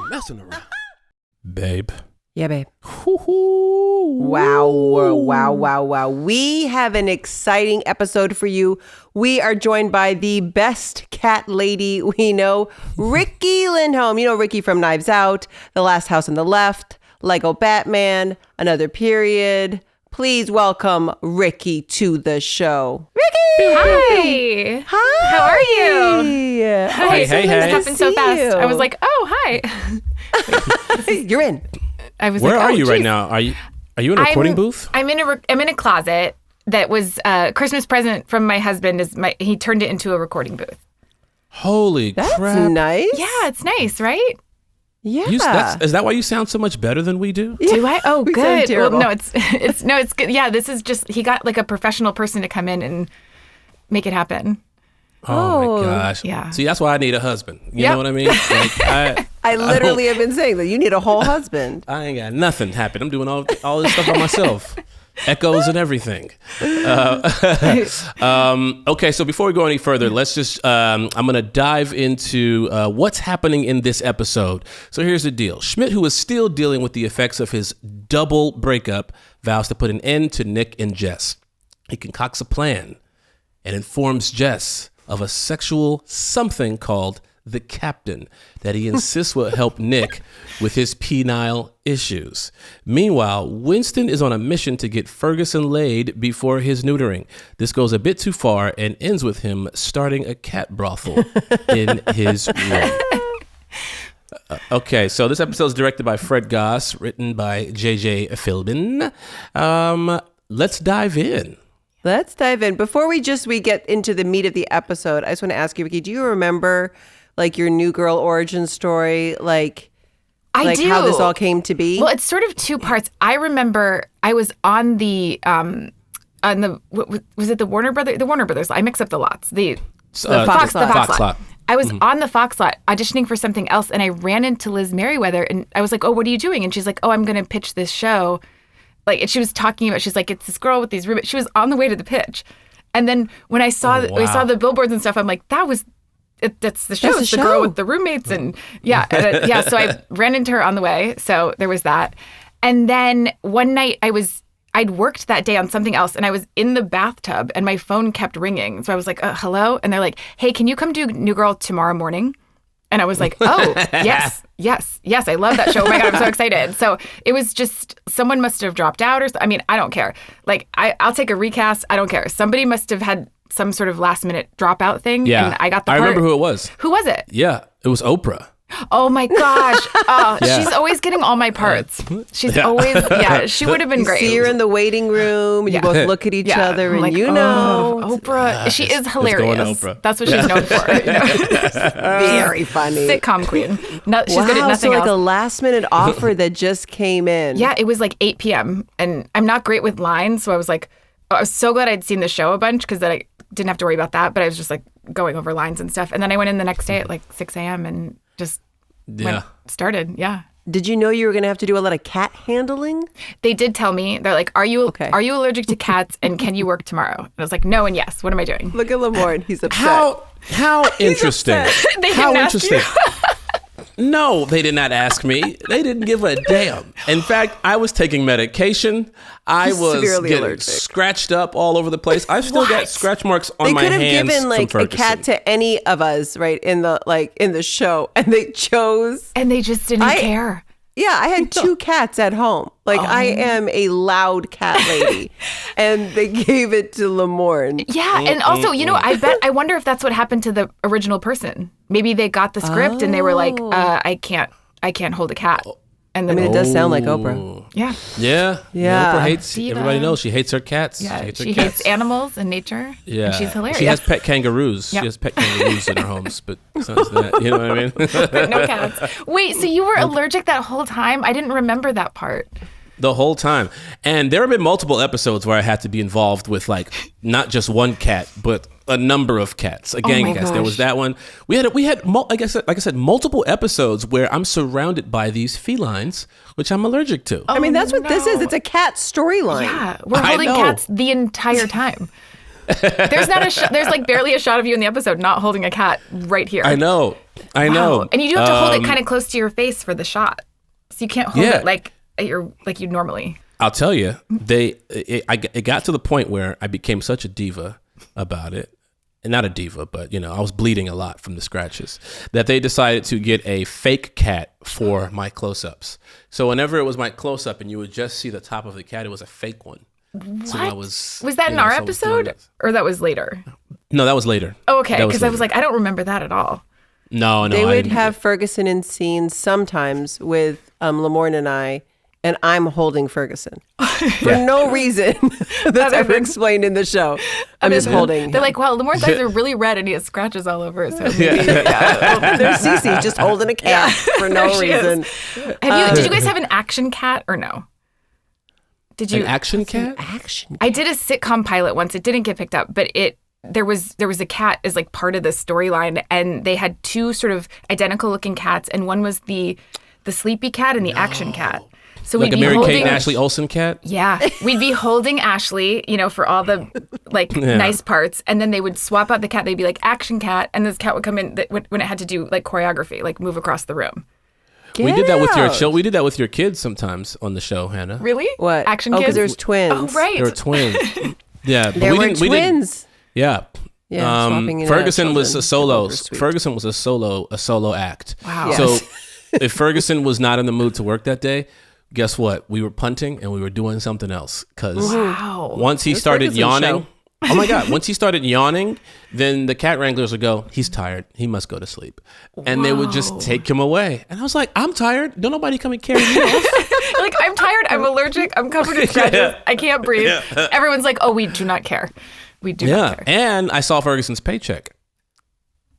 messing around. Babe. Yeah, babe. Wow. We have an exciting episode for you. We are joined by the best cat lady we know, Rikki Lindholm. You know Rikki from Knives Out, The Last House on the Left, Lego Batman, Another Period. Please welcome Rikki to the show. Hi. How are you? Hi. Hey. It happened so fast. I was like, oh, hi. You're in. I was Where like, are oh, you geez. right now? Are you in a recording booth? I'm in a closet that was a Christmas present from my husband. He turned it into a recording booth. Holy That's crap. nice. Yeah, it's nice, right? Yeah. Is that why you sound so much better than we do? Do I? Oh, We sound good. terrible. Well, it's good. Yeah, this is just, he got like a professional person to come in and make it happen. Oh my gosh. Yeah. See, that's why I need a husband. You Yep. know what I mean? Like, I literally have been saying that you need a whole husband. I ain't got nothing happen. I'm doing all this stuff by myself. Echoes and everything. Okay, so before we go any further, let's just, I'm going to dive into what's happening in this episode. So here's the deal. Schmidt, who is still dealing with the effects of his double breakup, vows to put an end to Nick and Jess. He concocts a plan and informs Jess of a sexual something called the Captain that he insists will help Nick with his penile issues. Meanwhile, Winston is on a mission to get Ferguson laid before his neutering. This goes a bit too far and ends with him starting a cat brothel in his room. Okay, so this episode is directed by Fred Goss, written by J.J. Philbin. Let's dive in. Let's dive in. Before we get into the meat of the episode, I just want to ask you, Rikki, do you remember like your New Girl origin story? Like I do. How this all came to be? Well, it's sort of two parts. I remember I was on the was it the Warner Brothers? The Warner Brothers. I mix up the lots. The Fox lot. I was on the Fox lot auditioning for something else, and I ran into Liz Merriweather, and I was like, "Oh, what are you doing?" And she's like, "Oh, I'm going to pitch this show." Like, and she was talking about, she's like, it's this girl with these roommates. She was on the way to the pitch. And then when I saw we saw the billboards and stuff, I'm like, that's the show. It's the girl with the roommates. And so I ran into her on the way. So there was that. And then one night I'd worked that day on something else, and I was in the bathtub and my phone kept ringing. So I was like, hello? And they're like, hey, can you come do New Girl tomorrow morning? And I was like, oh, yes. I love that show. Oh my God, I'm so excited. So it was just, someone must have dropped out I mean, I don't care. Like, I'll take a recast. I don't care. Somebody must have had some sort of last minute dropout thing. Yeah. And I got the part. I remember who it was. Who was it? Yeah, it was Oprah. Oh my gosh. She's always getting all my parts. She's always, she would have been great. See her in the waiting room. You both look at each other, and like, Oprah. She is hilarious. That's what she's known for. Very funny. Sitcom queen. No, she's good at nothing so like else. a last minute offer that just came in. Yeah, it was like 8 p.m. And I'm not great with lines, so I was like, I was so glad I'd seen the show a bunch because then I didn't have to worry about that. But I was just like going over lines and stuff. And then I went in the next day at like 6 a.m. and just started. Yeah. Did you know you were going to have to do a lot of cat handling? They did tell me, they're like, are you allergic to cats and can you work tomorrow? And I was like, no and yes. What am I doing? Look at Lamorne. He's upset. How interesting. They How didn't ask interesting. you? No, they did not ask me. They didn't give a damn. In fact, I was taking medication. I was getting allergic. Scratched up all over the place. I've still got scratch marks on my hands. They could have given like from a cat to any of us, right, in the show, and they chose. And they just didn't care. Yeah, I had 2 cats at home. Like, I am a loud cat lady. And they gave it to Lamorne. Yeah, and also, I wonder if that's what happened to the original person. Maybe they got the script and they were like, I can't hold a cat. And then it does sound like Oprah. Yeah. Yeah. Oprah hates, Diva. Everybody knows she hates her cats. Yeah, she hates animals and nature. Yeah. And she's hilarious. She has pet kangaroos. Yeah. She has pet kangaroos in her homes, but besides that, you know what I mean? But no cats. Wait, so you were allergic that whole time? I didn't remember that part. The whole time. And there have been multiple episodes where I had to be involved with like not just one cat, but a number of cats, a gang of cats. There was that one. We had like I said, multiple episodes where I'm surrounded by these felines, which I'm allergic to. I mean, that's what this is. It's a cat storyline. Yeah, we're holding cats the entire time. There's not a there's like barely a shot of you in the episode not holding a cat right here. I know. And you do have to hold it kind of close to your face for the shot. So you can't hold it like you normally. I'll tell you, it got to the point where I became such a diva about it. And not a diva, but I was bleeding a lot from the scratches, that they decided to get a fake cat for my close-ups. So whenever it was my close-up and you would just see the top of the cat, it was a fake one. What? So was that in our episode or that was later? No, that was later. Oh, okay, because I was like, I don't remember that at all. No. They would have Ferguson in scenes sometimes with Lamorne and I, and I'm holding Ferguson for no reason that's ever explained in the show. I'm just holding. They're like, well, Lamorne's eyes are really red and he has scratches all over. So maybe, there's Cece just holding a cat for no reason. Did you guys have an action cat or no? Did you an action cat? I did a sitcom pilot once. It didn't get picked up, but there was a cat as like part of the storyline, and they had two sort of identical looking cats, and one was the sleepy cat and the action cat. So like a Mary-Kate and Ashley Olsen cat? Yeah. We'd be holding Ashley, for all the nice parts. And then they would swap out the cat. They'd be like action cat. And this cat would come in when it had to do like choreography, like move across the room. We did that with we did that with your kids sometimes on the show, Hannah. Really? What? Action kids? Because there's twins. Oh, right. There were twins. Yeah. There were twins. Yeah. Swapping Ferguson was a solo. Ferguson was a solo act. Wow. So if Ferguson was not in the mood to work that day, guess what? We were punting and we were doing something else. Because once he started yawning, oh my God, once he started yawning, then the cat wranglers would go, he's tired. He must go to sleep. And they would just take him away. And I was like, I'm tired. Don't nobody come and carry me off. Like, I'm tired. I'm allergic. I'm covered in scratches. I can't breathe. Everyone's like, oh, we do not care. We do not care. And I saw Ferguson's paycheck.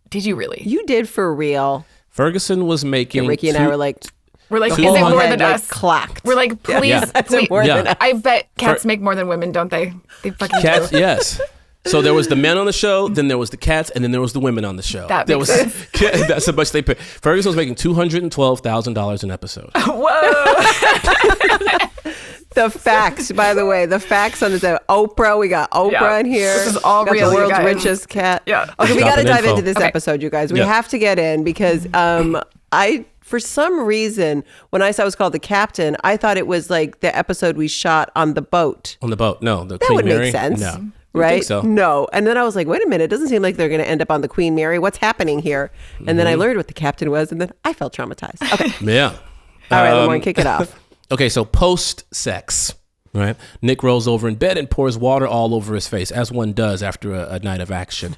Did you really? You did for real. Ferguson was making... Ricky and I were like... We're like, is it more than us? Clacked. We're like, please. More than us. I bet cats make more than women, don't they? They fucking cats, do. Yes. So there was the men on the show, then there was the cats, and then there was the women on the show. That makes sense. That's how much they paid. Ferguson was making $212,000 an episode. Whoa. The facts, by the way, the facts on this. Oprah, we got Oprah in here. This is all got real, the world's you guys. richest cat. Yeah. Okay, we got to dive info. into this episode, you guys. We have to get in because for some reason, when I saw it was called The Captain, I thought it was like the episode we shot on the boat. On the boat? No, the that Queen would Mary? make sense. No. Right? Think so. No. And then I was like, wait a minute, it doesn't seem like they're going to end up on the Queen Mary. What's happening here? And then I learned what the captain was, and then I felt traumatized. Okay. Yeah. All right, Lamorne, kick it off. Okay, so post-sex, right? Nick rolls over in bed and pours water all over his face, as one does after a night of action.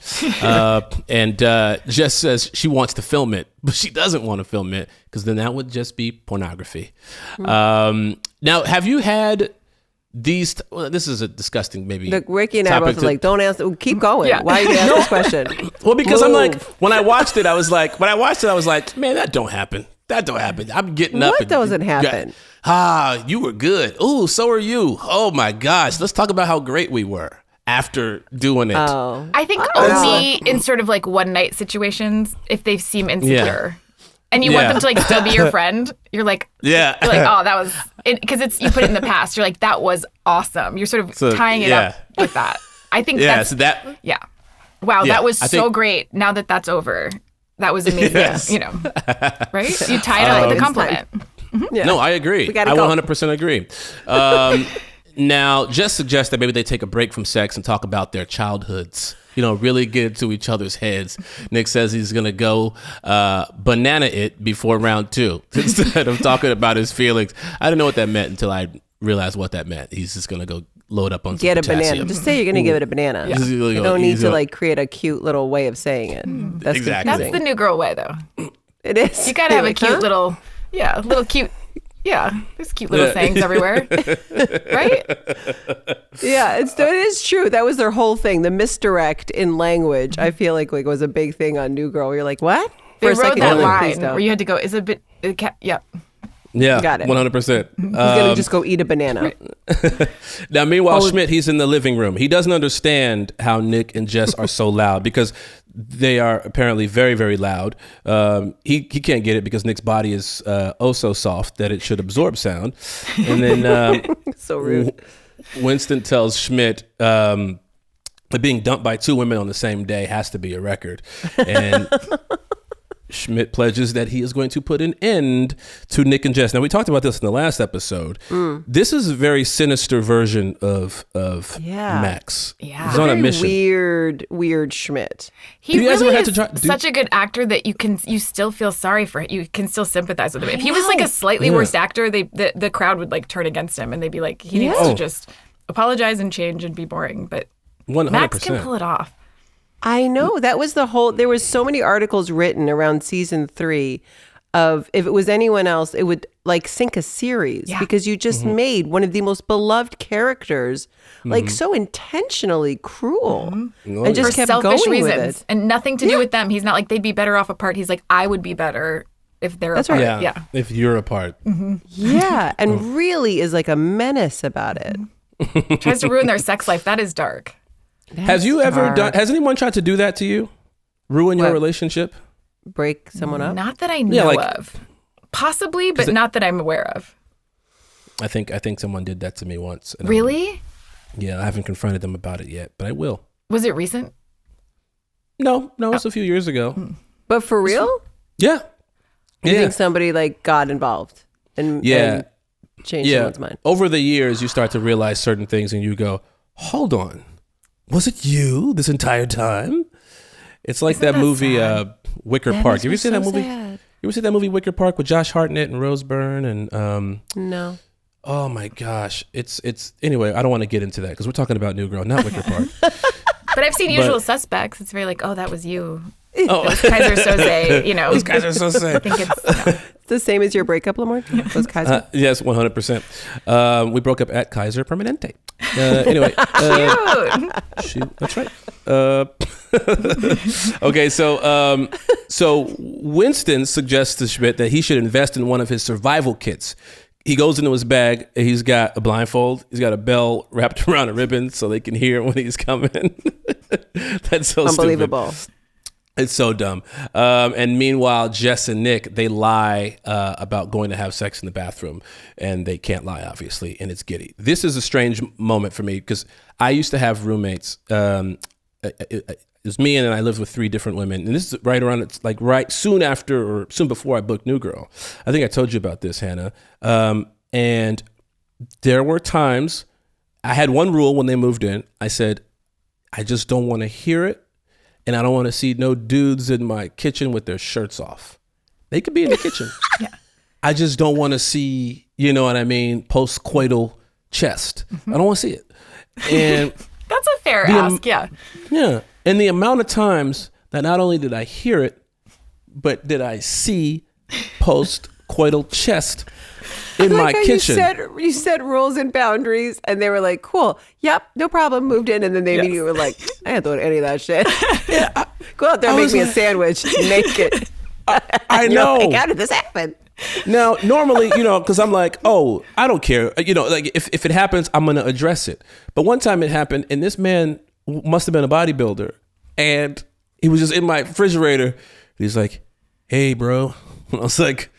And Jess says she wants to film it, but she doesn't want to film it because then that would just be pornography. Now, have you had these? This is a disgusting maybe. Look, Ricky and I both were like, don't answer. Keep going. Yeah. Why are you asking this question? Well, because I'm like, when I watched it, I was like, man, that don't happen. That don't happen. I'm getting up. What doesn't happen? You were good. Ooh, so are you. Oh my gosh. Let's talk about how great we were after doing it. Oh. I think only in sort of like one night situations, if they seem insecure. And you want them to like still be your friend. You're like, oh, that was, because you put it in the past. You're like, that was awesome. You're sort of tying it up with that. I think that's, wow, that was so great. Now that that's over, that was amazing, right? You tie it up with a compliment. Yeah. No, I agree. I 100% agree. Now, Jess suggests that maybe they take a break from sex and talk about their childhoods. Really get into each other's heads. Nick says he's going to go banana it before round 2 instead of talking about his feelings. I didn't know what that meant until I realized what that meant. He's just going to go load up on some potassium. Banana. Just say you're going to give it a banana. Yeah. You don't need to like create a cute little way of saying it. That's exactly. That's the new girl way, though. It is. You got to have a cute little cute. Yeah, there's cute little sayings everywhere, right? Yeah, it is true. That was their whole thing. The misdirect in language, I feel like was a big thing on New Girl. You're like, what? They wrote that line where you had to go, is a bit, yeah. Yeah, got it. 100%. He's going to just go eat a banana. Now, meanwhile, Schmidt, he's in the living room. He doesn't understand how Nick and Jess are so loud because they are apparently very, very loud. He can't get it because Nick's body is so soft that it should absorb sound. And then so rude. Winston tells Schmidt being dumped by 2 women on the same day has to be a record. And Schmidt pledges that he is going to put an end to Nick and Jess. Now, we talked about this in the last episode. This is a very sinister version of Max. Yeah. He's on a mission. Weird Schmidt. He really is such a good actor that you still feel sorry for him. You can still sympathize with him. If he was like a slightly worse actor, the crowd would like turn against him and they'd be like, he needs to just apologize and change and be boring. But 100%. Max can pull it off. I know. That was there was so many articles written around season 3 of if it was anyone else, it would like sink a series because you just made one of the most beloved characters like so intentionally cruel and just kept selfish going reasons with it. and nothing to do with them. He's not like they'd be better off apart. He's like, I would be better if they're apart. Right. Yeah. If you're apart. Yeah. And really is like a menace about it. Tries to ruin their sex life. That is dark. Has anyone tried to do that to you? Ruin your relationship? Break someone up? Not that I know of. Possibly, but not that I'm aware of. I think someone did that to me once. Really? Yeah, I haven't confronted them about it yet, but I will. Was it recent? No, it was a few years ago. But for real? Yeah. You think somebody like got involved and changed someone's mind? Over the years, you start to realize certain things and you go, hold on. Was it you this entire time? It's like that movie Wicker Park. Have you seen that movie? You ever seen that movie Wicker Park with Josh Hartnett and Rose Byrne and No. Oh my gosh. It's anyway, I don't want to get into that because we're talking about New Girl, not Wicker Park. But I've seen Usual Suspects. It's very like, oh, that was you. Oh, Kaiser Soze, you know. Those Kaiser Soze. I think it's the same as your breakup, Lamorne? Those Kaiser? Yes, 100%. We broke up at Kaiser Permanente. Anyway. Shoot, that's right. Okay, so Winston suggests to Schmidt that he should invest in one of his survival kits. He goes into his bag. He's got a blindfold. He's got a bell wrapped around a ribbon so they can hear when he's coming. That's so unbelievable. Stupid. It's so dumb. And meanwhile, Jess and Nick, they lie about going to have sex in the bathroom, and they can't lie, obviously, and it's giddy. This is a strange moment for me because I used to have roommates. It was me, and then I lived with 3 different women. And this is right soon after or soon before I booked New Girl. I think I told you about this, Hannah. And there were times I had one rule when they moved in. I said, I just don't want to hear it. And I don't want to see no dudes in my kitchen with their shirts off. They could be in the kitchen. Yeah. I just don't want to see, you know what I mean, post-coital chest. I don't want to see it. And that's a fair ask, yeah. Yeah. And the amount of times that not only did I hear it, but did I see post-coital chest in my kitchen. You set rules and boundaries, and they were like, cool, yep, no problem, moved in. And then they immediately were like, I ain't doing any of that shit. Go out there and make me a sandwich naked. I know. Like, how did this happen? Now, normally, because I'm like, oh, I don't care. Like if it happens, I'm going to address it. But one time it happened, and this man must have been a bodybuilder, and he was just in my refrigerator. He's like, hey, bro. And I was like,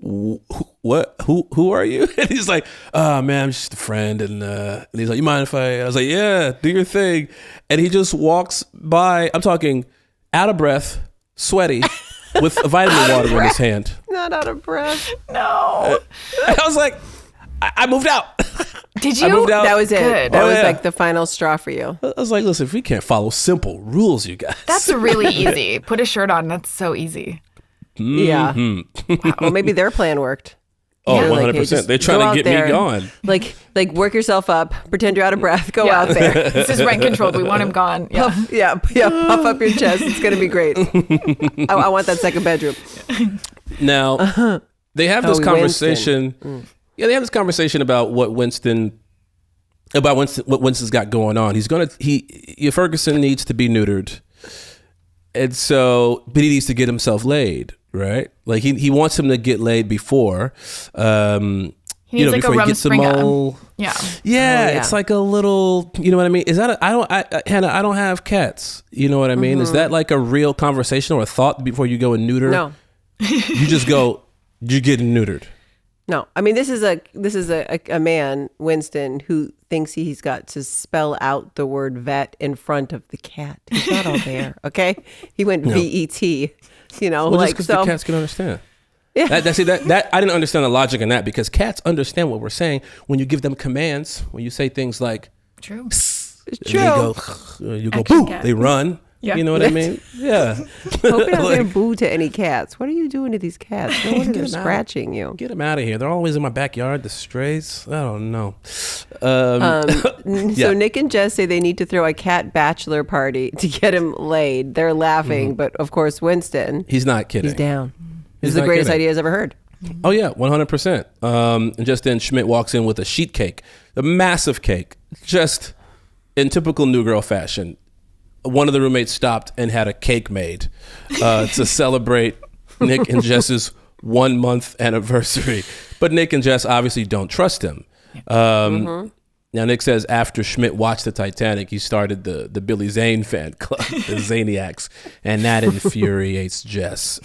what? Who are you? And he's like, oh man, I'm just a friend. And he's like, you mind if I was like, yeah, do your thing. And he just walks by. I'm talking out of breath, sweaty, with a vitamin water in his hand. Not out of breath. No. I was like, I moved out. Did you? I moved out. That was it. Good. That was like the final straw for you. I was like, listen, if we can't follow simple rules, you guys. That's really easy. Put a shirt on. That's so easy. Yeah. Wow. Well, maybe their plan worked. Oh, yeah, 100%. Like, hey, they're trying to get me gone. Like work yourself up, pretend you're out of breath, go out there. This is rent controlled. We want him gone. Yeah. Puff up your chest. It's going to be great. I want that second bedroom. Now, they have this conversation. Yeah, they have this conversation about what Winston's got going on. Ferguson needs to be neutered. And so, but he needs to get himself laid, right? Like he wants him to get laid before, he needs like before a rum he gets spring them all. Yeah. It's like a little, you know what I mean? Is that Hannah, I don't have cats. You know what I mean? Is that like a real conversation or a thought before you go and neuter? No. You just go, you're getting neutered. No, I mean this is a man, Winston, who thinks he's got to spell out the word vet in front of the cat. He's not all there, okay? He went VET, well, like just because so. the cats can understand. Yeah. That I didn't understand the logic in that because cats understand what we're saying when you give them commands. When you say things like True. It's true. You go boo. They run. Yeah. You know what I mean? Yeah. Hope you're not saying boo to any cats. What are you doing to these cats? No wonder they're scratching you. Get them out of here. They're always in my backyard. The strays. I don't know. So Nick and Jess say they need to throw a cat bachelor party to get him laid. They're laughing, but of course Winston. He's not kidding. He's down. This is the greatest idea he's ever heard. Oh yeah, 100%. And just then Schmidt walks in with a sheet cake, a massive cake, just in typical New Girl fashion. One of the roommates stopped and had a cake made to celebrate Nick and Jess's 1 month anniversary. But Nick and Jess obviously don't trust him. Now Nick says after Schmidt watched the Titanic, he started the Billy Zane fan club, the Zaniacs, and that infuriates Jess.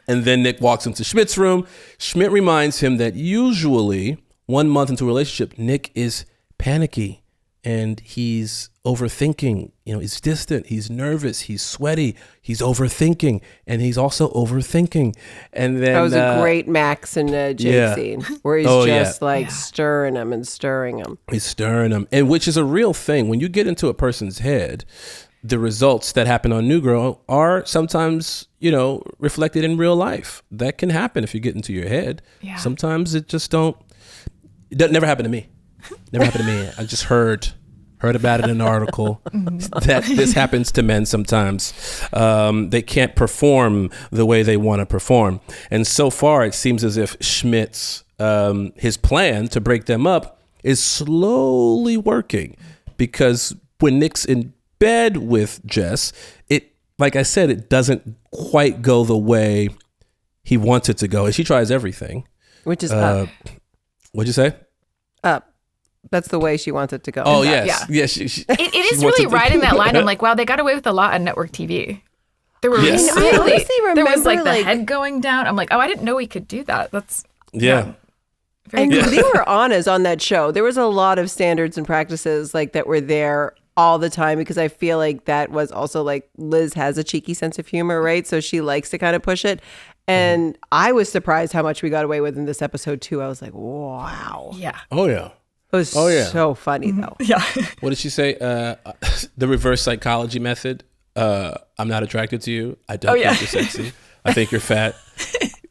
And then Nick walks into Schmidt's room. Schmidt reminds him that usually 1 month into a relationship, Nick is panicky and he's overthinking. He's distant, he's nervous, he's sweaty, he's overthinking, and he's also overthinking. And then that was a great Max and Jake scene where he's stirring him and stirring him. He's stirring him, and which is a real thing. When you get into a person's head, the results that happen on New Girl are sometimes, reflected in real life. That can happen if you get into your head. Yeah. Sometimes it just don't. It never happened to me. Never happened to me. I just heard about it in an article that this happens to men sometimes. They can't perform the way they want to perform. And so far, it seems as if Schmidt's, his plan to break them up is slowly working, because when Nick's in bed with Jess, like I said, it doesn't quite go the way he wants it to go. And she tries everything. Which is up. What'd you say? Up. That's the way she wants it to go. Oh, yes. Yeah. Yes. It is really riding that line. I'm like, wow, they got away with a lot on network TV. There were really, there was like the head going down. I'm like, oh, I didn't know we could do that. That's yeah. And they were honest on that show. There was a lot of standards and practices like that were there all the time, because I feel like that was also like Liz has a cheeky sense of humor, right? So she likes to kind of push it. And I was surprised how much we got away with in this episode too. I was like, wow. Yeah. Oh, yeah. It was so funny though. Yeah. What did she say? The reverse psychology method. I'm not attracted to you. I don't think you're sexy. I think you're fat.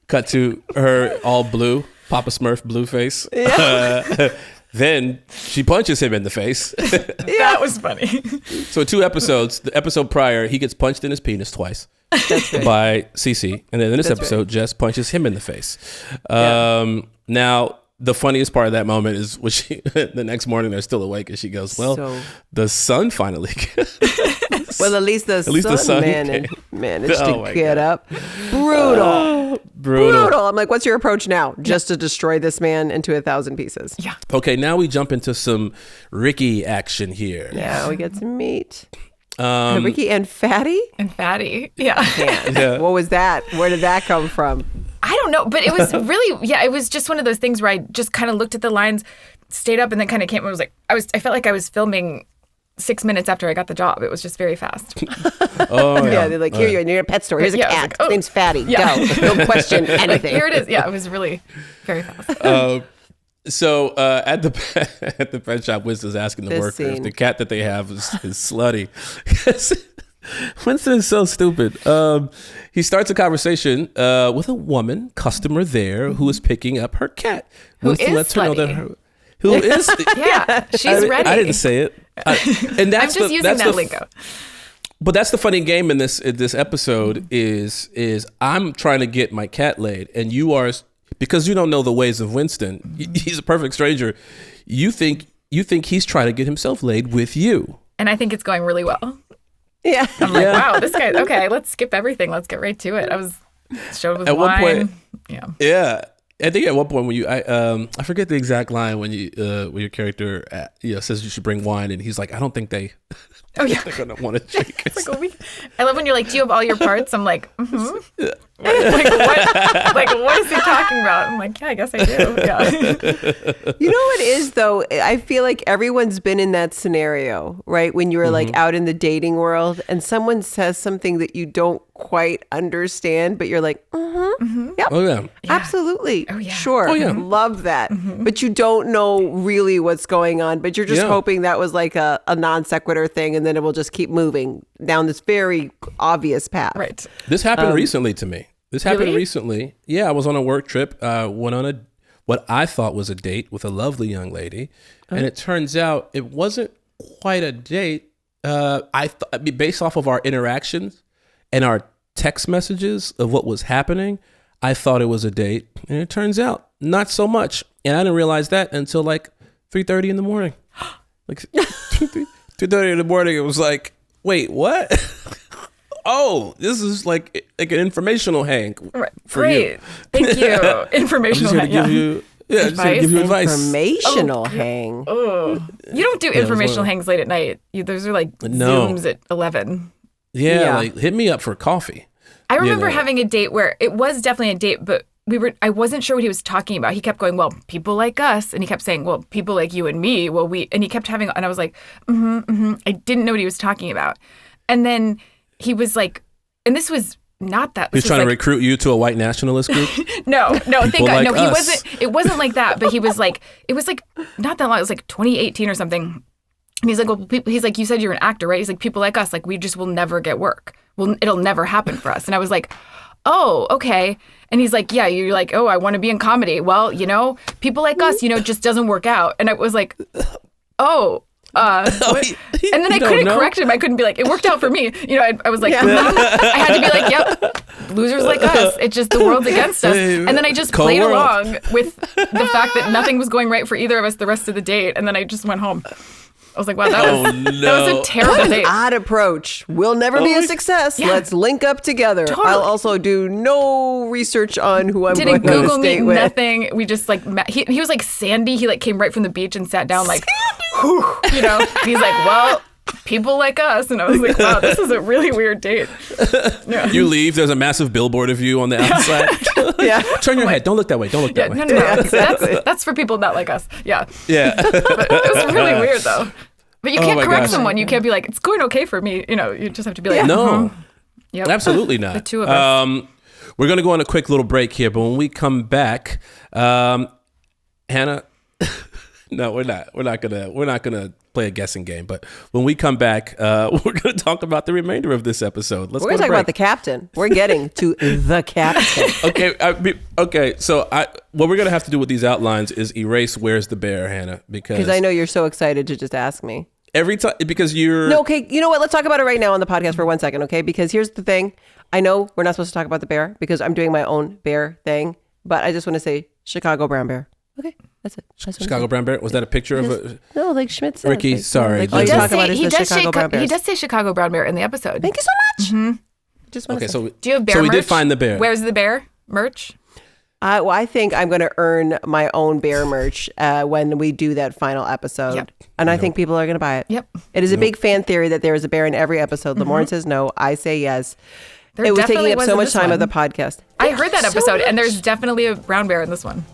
Cut to her all blue, Papa Smurf blue face. Yeah. Then she punches him in the face. That was funny. So 2 episodes, the episode prior, he gets punched in his penis twice by Cece. And then in this episode, Jess punches him in the face. Now, the funniest part of that moment is when the next morning they're still awake and she goes, the sun finally well, at least the sun managed to get up. Brutal. I'm like, what's your approach now? Just to destroy this man into 1,000 pieces. Yeah. Okay, now we jump into some Ricky action here. Yeah, we get to meet Ricky and Fatty. Yeah. What was that? Where did that come from? I don't know, but it was really, it was just one of those things where I just kind of looked at the lines, stayed up, and then kind of came. I felt like I was filming 6 minutes after I got the job. It was just very fast. Oh yeah. They're like, here you're in your pet store. Here's a cat. Like, His name's Fatty. Go. Don't question anything. Here it is. Yeah, it was really very fast. So at the pet shop, Winston's asking the worker if the cat that they have is slutty. Winston is so stupid. He starts a conversation with a woman customer there who is picking up her cat. Winston lets her know that who is she's ready. I didn't say it. And that's I'm just using that lingo. But that's the funny game in this episode is I'm trying to get my cat laid, and you are, because you don't know the ways of Winston. He's a perfect stranger. You think he's trying to get himself laid with you, and I think it's going really well. Yeah, I'm like, wow, this guy. Okay, let's skip everything. Let's get right to it. I was showed with wine. One point, yeah. I think at one point when I forget the exact line when your character says you should bring wine, and he's like, I don't think they Oh, yeah. They're going to want to shake it. I love when you're like, do you have all your parts? I'm like, mm-hmm. What is he talking about? I'm like, yeah, I guess I do. Yeah. You know what it is, though? I feel like everyone's been in that scenario, right? When you're like out in the dating world and someone says something that you don't quite understand, but you're like, yep. Oh, yeah. Absolutely. Oh, yeah. Sure. Oh, yeah. Love that. But you don't know really what's going on, but you're just hoping that was like a non sequitur thing, and then it will just keep moving down this very obvious path. Right. This happened recently to me. This happened Really? recently. Yeah, I was on a work trip, went on what I thought was a date with a lovely young lady. And it turns out it wasn't quite a date. Based off of our interactions and our text messages of what was happening, I thought it was a date. And it turns out not so much. And I didn't realize that until like 3:30 in the morning. Like 2:30 in the morning, it was like, wait, what? Oh, this is like an informational hang for you. Thank you. Informational hang. Give you advice. Informational hang. Oh, you don't do informational hangs late at night. Those are like Zooms at 11. Yeah, like hit me up for coffee. I remember having a date where it was definitely a date, but I wasn't sure what he was talking about. He kept going, well, people like us. And he kept saying, well, people like you and me. Well, and he kept having, and I was like, I didn't know what he was talking about. And then he was like, and this was not that. He was trying to recruit you to a white nationalist group? No, thank God. Like No, us. it wasn't like that. But he was like, it was like not that long. It was like 2018 or something. And he's like, well, he's like, you said you're an actor, right? He's like, people like us, like we just will never get work. Well, it'll never happen for us. And I was like, oh, okay. And he's like, yeah, you're like, oh, I want to be in comedy. Well, people like us, it just doesn't work out. And I was like, oh. And then I couldn't correct him. I couldn't be like, it worked out for me. I was like, I had to be like, yep, losers like us. It's just the world's against us. And then I just played along with the fact that nothing was going right for either of us the rest of the date. And then I just went home. I was like, wow, that was a terrible date. Odd approach. We'll never be a success. Yeah. Let's link up together. Totally. I'll also do no research on who I'm going Google on a date me, with. Nothing. We just like met. He was like Sandy. He like came right from the beach and sat down like, he's like, well, people like us. And I was like, wow, this is a really weird date. Yeah. You leave. There's a massive billboard of you on the outside. Yeah. Turn your head. Don't look that way. Don't look that way. No. Yeah, exactly. That's for people not like us. Yeah. Yeah. But it was really weird though. But you can't correct someone. You can't be like, it's going okay for me. You just have to be like, no. Yep. Absolutely not. The two of us. We're going to go on a quick little break here, but when we come back, Hannah, no, we're not gonna play a guessing game. But when we come back, we're gonna talk about the remainder of this episode. We're gonna talk about the captain. We're getting to the captain. Okay. So what we're gonna have to do with these outlines is erase "Where's the bear," Hannah, because I know you're so excited to just ask me every time because you're no. Okay, you know what? Let's talk about it right now on the podcast for 1 second, okay? Because here's the thing. I know we're not supposed to talk about the bear because I'm doing my own bear thing, but I just want to say Chicago brown bear. Okay, that's it. Chicago brown bear. Was that a picture of a? No, like Schmidt said. Ricky, sorry. All you talk about is the Chicago brown bear. He does say Chicago brown bear in the episode. Thank you so much. Just okay, so do you have bear merch? merch? We did find the bear. Where's the bear merch? Well, I think I'm going to earn my own bear merch when we do that final episode. Yep. And I think people are going to buy it. Yep. It is a big fan theory that there is a bear in every episode. Lamorne says no. I say yes. It was taking up so much time of the podcast. I heard that episode, and there's definitely a brown bear in this one.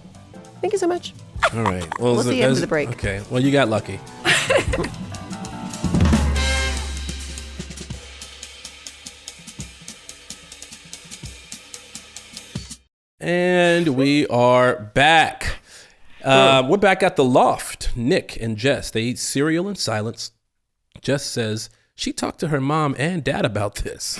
Thank you so much. All right. We'll see you after the break. Okay. Well, you got lucky. And we are back. We're back at the loft. Nick and Jess, they eat cereal in silence. Jess says she talked to her mom and dad about this.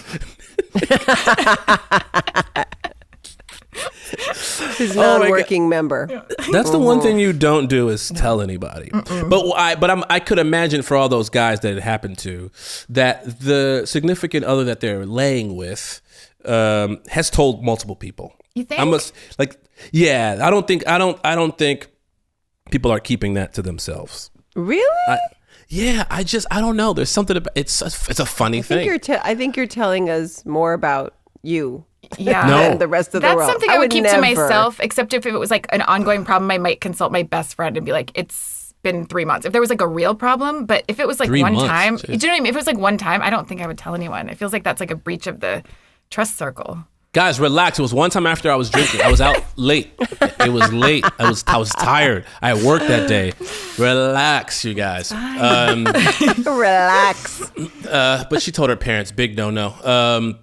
His non-working member. That's the one thing you don't do is tell anybody. But I could imagine for all those guys that it happened to, that the significant other that they're laying with has told multiple people. You think? I don't think people are keeping that to themselves. Really? I don't know. There's something about it's a funny thing. I think you're telling us more about you. Yeah. Than the rest of the world. That's something I would keep to myself, except if it was like an ongoing problem, I might consult my best friend and be like, it's been 3 months. If there was like a real problem, but if it was like 3 one months, time, geez. do you know what I mean? If it was like one time, I don't think I would tell anyone. It feels like that's like a breach of the trust circle. Guys, relax. It was one time after I was drinking. I was out late. It was late. I was tired. I had work that day. Relax, you guys. Relax. But she told her parents, big no.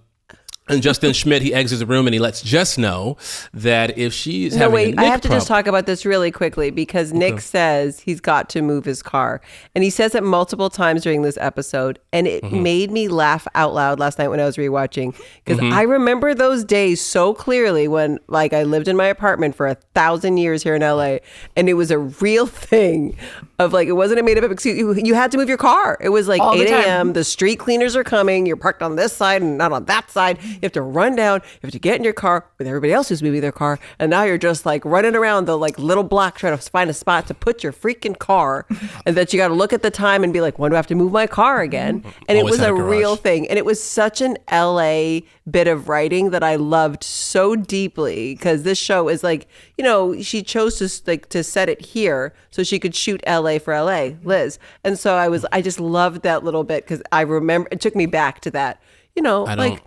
And Justin Schmidt, he exits the room and he lets Jess know that if she's having a Nick I have to just problem- talk about this really quickly because Nick says he's got to move his car. And he says it multiple times during this episode. And it made me laugh out loud last night when I was rewatching. Because I remember those days so clearly when like I lived in my apartment for 1,000 years here in LA. And it was a real thing of like, it wasn't a made up excuse. You had to move your car. It was like All the 8 time. a.m. The street cleaners are coming. You're parked on this side and not on that side. You have to run down. You have to get in your car with everybody else who's moving their car. And now you're just like running around the like little block trying to find a spot to put your freaking car. And that you got to look at the time and be like, when do I have to move my car again? And Always it was had a a garage. real thing. And it was such an LA bit of writing that I loved so deeply because this show is like, you know, she chose to set it here so she could shoot LA for LA, Liz. And so I just loved that little bit because I remember it took me back to that, you know, I like, don't-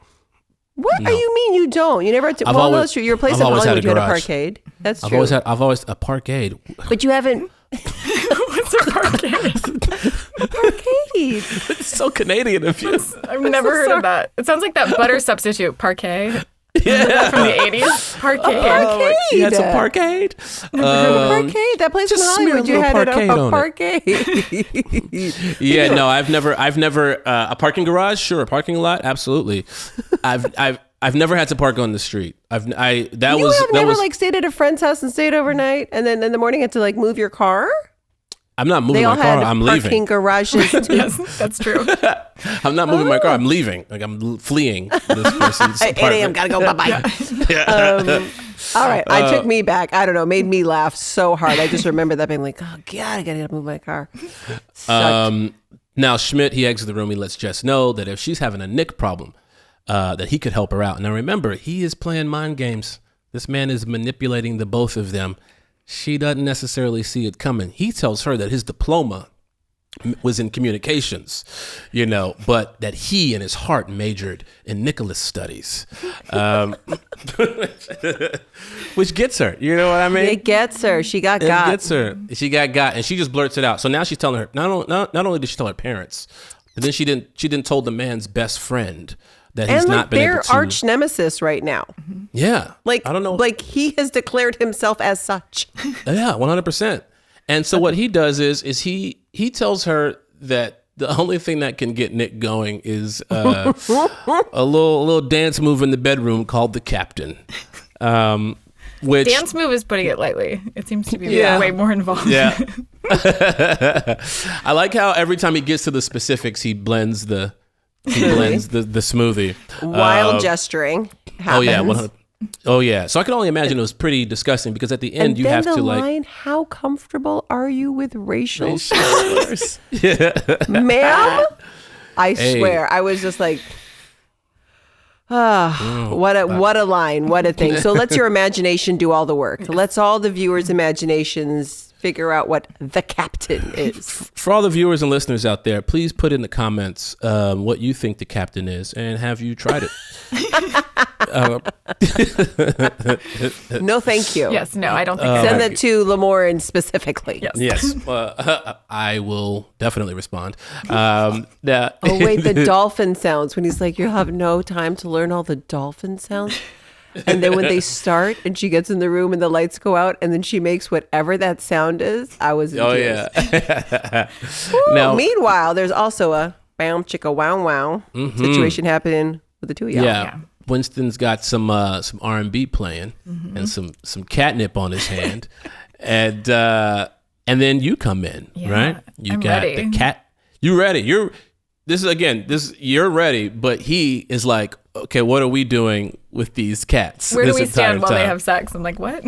what No. are you mean you don't? You never had to. I've Well, always- no, that's true. Your place I've in always had Hollywood, a you had a garage. parkade. That's I've true. always a parkade. But you haven't. What's a parkade? Parkade. It's so Canadian of you. I've never heard of that. It sounds like that butter substitute, parquet. Yeah. From the 80s. Parquet. Parkade. You had some parkade. Parkade. That place in just smear a Hollywood, you little had parkade a on parkade. Yeah, no, I've never a parking garage, sure, a parking lot, absolutely. I've never had to park on the street. You have never like stayed at a friend's house and stayed overnight, and then in the morning had to like move your car. I'm not moving They all my car. had I'm parking leaving. garages too. Yes, that's true. I'm not moving my car. I'm leaving. Like I'm fleeing this person's At 8 a.m. apartment. Gotta go. Bye bye. All right, I took me back. I don't know, made me laugh so hard. I just remember that being like, oh god, I gotta move my car. Sucked. Now Schmidt, he exits the room. He lets Jess know that if she's having a Nick problem, that he could help her out. Now remember, he is playing mind games. This man is manipulating the both of them. She doesn't necessarily see it coming. He tells her that his diploma was in communications, you know, but that he in his heart majored in Nicholas studies, which gets her. You know what I mean? It gets her. She got It got. gets her. She got, and she just blurts it out. So now she's telling her. Not only did she tell her parents, but then she didn't told the man's best friend that he's And not like been their able to. arch nemesis right now. Yeah, Like I don't know. Like he has declared himself as such. Yeah, 100%. And so what he does is he tells her that the only thing that can get Nick going is a little dance move in the bedroom called the Captain. Which Dance move is putting it lightly. It seems to be Yeah. way more involved. Yeah. I like how every time he gets to the specifics, he blends the smoothie. Wild gesturing happens. Oh yeah, 100. Oh yeah. So I can only imagine it was pretty disgusting because at the end And you then have the to line, how comfortable are you with racial slurs? ma'am? I Hey. swear, I was just like, what a line, what a thing. So let's your imagination do all the work. Let's all the viewers' imaginations figure out what the Captain is. For all the viewers and listeners out there, please put in the comments what you think the Captain is, and have you tried it? No, thank you. Yes, no, I don't think Send that to Lamorne specifically. Yes. Yes, I will definitely respond. Oh wait, the dolphin sounds when he's like, "You'll have no time to learn all the dolphin sounds." And then when they start and she gets in the room and the lights go out and then she makes whatever that sound is, I was in tears. Yeah. Woo. Now- Meanwhile, there's also a bam chicka wow wow situation happening with the two of y'all. Yeah. Winston's got some R&B playing and some catnip on his hand, and then you come in, right? You I'm got ready. the cat. You ready? You're ready, but he is like, okay, what are we doing with these cats? Where do this we stand entire while they time? have sex? I'm like, what?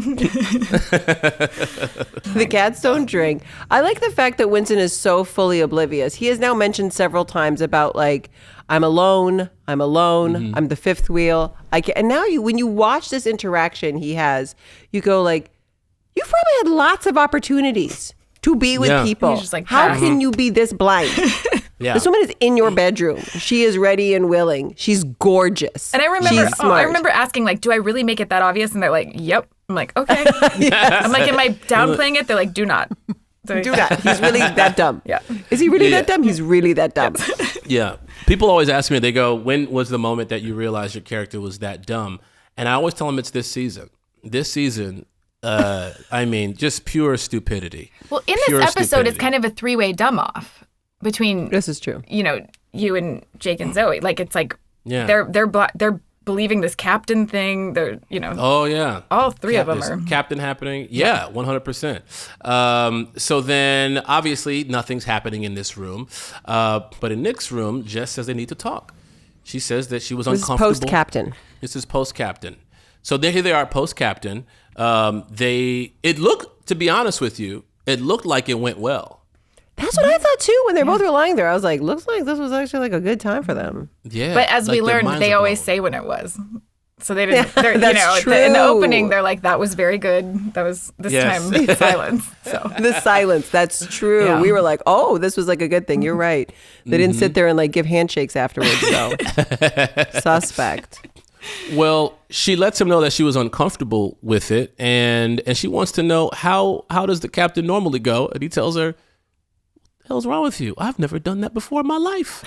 The cats don't drink. I like the fact that Winston is so fully oblivious. He has now mentioned several times about like, I'm alone, I'm the fifth wheel. And now when you watch this interaction he has, you go like, you've probably had lots of opportunities to be with people. He's just like, how can you be this blind? Yeah. This woman is in your bedroom. She is ready and willing. She's gorgeous. And I remember, She's smart. I remember asking, like, do I really make it that obvious? And they're like, yep. I'm like, okay. I'm like, am I downplaying it? They're like, do not. Do not. He's really that dumb. Yeah. Is he really that dumb? He's really that dumb. Yeah. People always ask me, they go, when was the moment that you realized your character was that dumb? And I always tell them it's this season. This season, I mean, just pure stupidity. Well, in this episode, it's kind of a three-way dumb-off between... This is true. You know, you and Jake and Zoe. Like, it's like, yeah. they're believing this captain thing. They're, you know. Oh, yeah. All three of them are. Captain happening. Yeah, 100%. So then, obviously, nothing's happening in this room. But in Nick's room, Jess says they need to talk. She says that she was uncomfortable. This is post-captain. This is post-captain. So here they are, post-captain. It looked, to be honest with you, it looked like it went well. That's what I thought too when they both were lying there. I was like, looks like this was actually like a good time for them. Yeah. But as we learned, they always say when it was. So they didn't, that's true. In the opening, they're like, that was very good. That was this time silence. So the silence, that's true. Yeah. We were like, oh, this was like a good thing. You're right. They didn't sit there and like give handshakes afterwards, though. Suspect. Well, she lets him know that she was uncomfortable with it, and she wants to know how does the captain normally go? And he tells her, hell's wrong with you? I've never done that before in my life.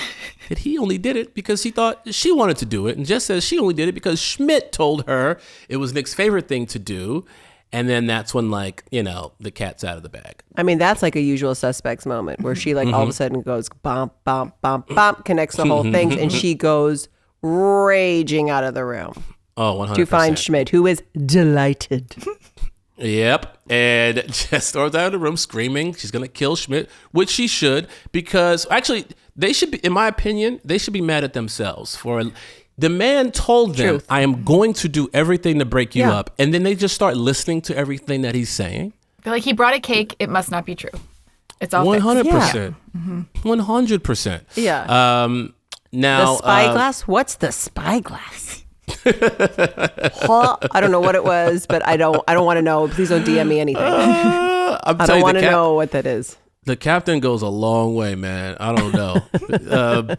And he only did it because he thought she wanted to do it. And Jess says she only did it because Schmidt told her it was Nick's favorite thing to do. And then that's when, like, you know, the cat's out of the bag. I mean, that's like a Usual Suspects moment where she like all of a sudden goes bump, bump, bump, bump, connects the whole thing. And she goes raging out of the room. Oh, 100%. To find Schmidt, who is delighted. Yep. And Jess storms out of the room screaming she's going to kill Schmidt, which she should, because actually they should be, in my opinion, they should be mad at themselves for the man told them, I am going to do everything to break you up. And then they just start listening to everything that he's saying. They're like, he brought a cake. It must not be true. It's all 100%. 100%. Yeah. Now, the spyglass? What's the spyglass? I don't know what it was, but I don't want to know. Please don't DM me anything. I don't want to know what that is. The captain goes a long way, man. I don't know.